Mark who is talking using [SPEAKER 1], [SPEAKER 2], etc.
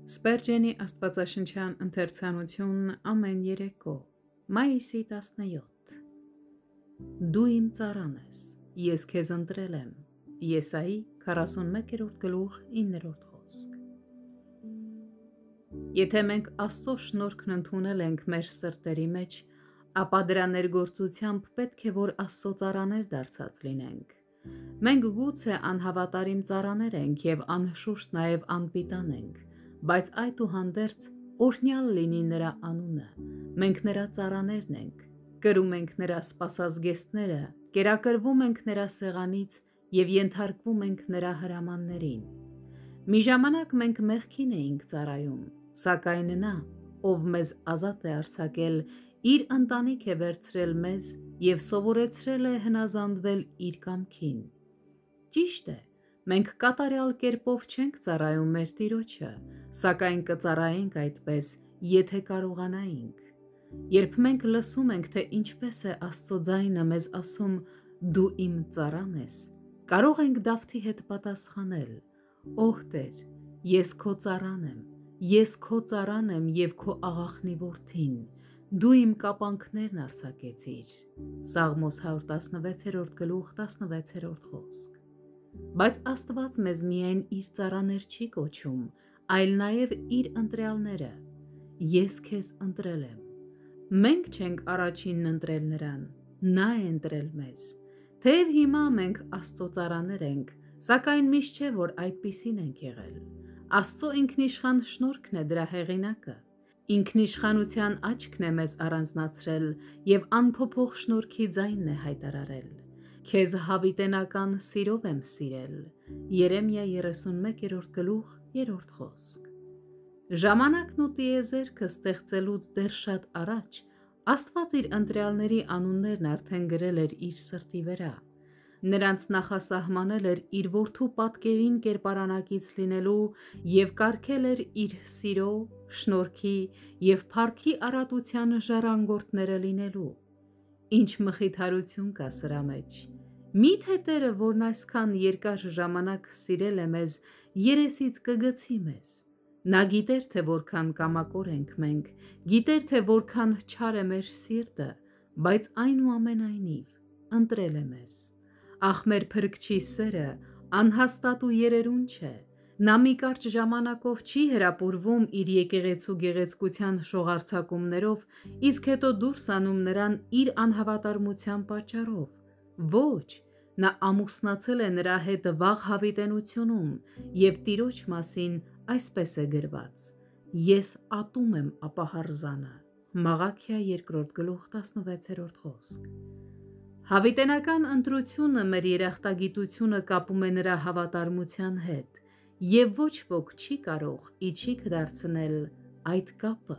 [SPEAKER 1] Սպերջենի աստվածաշնչյան ընթերցանություն ամեն երեկո, մայիսի 17 Դու իմ ծառան ես, ես քեզ ընտրել եմ, Եսայի 41-րդ գլուխ 9-րդ խոսք Եթե մենք Աստծո շնորհքն ընդունել ենք մեր սրտերի մեջ, ապա դրա ներգործությամբ պետք է, որ Աստծո ծառաներ դարձած լինենք։ Մենք գուցե անհավատարիմ ծառաներ ենք և անշուշտ նաև անպիտան ենք, բայց այդուհանդերձ օրհնյալ լինի նրա անունը, մենք նրա ծառաներն ենք, կրում ենք նրա սպասազգեստները, կերակրվում ենք նրա սեղանից և ենթարկվում ենք նրա հրամաններին։ Մի ժամանակ մենք մեղքին էինք ծառայում, սակայն նա, ով մեզ ազատ է արձակել, իր ընտանիք է վերցրել մեզ և սովորեցրել է հնազանդվել իր կամքին։ Ճիշտ է, մենք կատարյալ կերպով չենք ծառայում մեր Տիրոջը, սակայն կծառայենք այդպես, եթե կարողանայինք։ Երբ մենք լսում ենք, թե ինչպես է Աստծո ձայնը մեզ ասում «Դու իմ ծառան ես», կարող ենք Դավթի հետ պատասխանել. «Ով Տեր, ես քո ծառան եմ, ես քո ծառան եմ և քո աղախնի որդին, դու իմ կապանքներն արձակեցիր» Սաղմոս 116-րդ գլուխ 16-րդ խոսք։ Բայց Աստված մեզ միայն իր ծառաներ չի կոչում, այլ նաև իր ընտրյալները։ Ես քեզ ընտրել եմ։ Մենք չենք առաջինն ընտրել նրան, նա է ընտրել մեզ։ Թեև հիմա մենք Աստծո ծառաներ ենք, սակայն միշտ չէ, որ այդպիսին ենք եղել։ Աստծո ինքնիշխան շնորհքն է դրա հեղինակը։ Ինքնիշխանության աչքն է մեզ առանձնացրել և անփոփոխ շնորհքի ձայնն է հայտարարել։ Քեզ հավիտենական սիրով եմ սիրել։ Երեմիա 31-րդ գլուխ 3-րդ խոսք։ Ժամանակն ու տիեզերքը ստեղծելուց դեռ շատ առաջ Աստված իր ընտրյալների անուններն արդեն գրել էր իր սրտի վրա։ Նրանց նախասահմանել էր իր որդու պատկերին կերպարանակից լինելու և կարգել էր իր սիրո, շնորհքի և փառքի առատության ժառանգորդները լինելու։ Ինչ մխիթարություն կա սրա մեջ։ Մի՞թե Տերը, որն այսքան երկար ժամանակ սիրել է մեզ, երեսից կգցի մեզ։ Նա գիտեր, թե որքան կամակոր ենք մենք, գիտեր, թե որքան չար է մեր սիրտը, բայց այնուամենայնիվ ընտրել է մեզ։ Ախ, մեր Փրկչի սերը անհաստատ ու երերուն չէ։ Նա մի կարճ ժամանակով չի հրապուրվում իր եկեղեցու գեղեցկության շողարձակումներով, իսկ հետո դուրս անում նրան իր անհավատարմության պատճառով։ Ոչ, նա ամուսնացել է նրա հետ վաղ հավիտենությունում և Տիրոջ մասին այսպես է գրված. «Ես ատում եմ ապահարզանը» Մաղաքիա 2-րդ գլուխ 16-րդ խոսք։ Հավիտենական ընտրությունը մեր երախտագիտությունը կապում է նրա հավատարմության հետ, և ոչ ոք չի կարող իչիք դարձնել այդ կապը։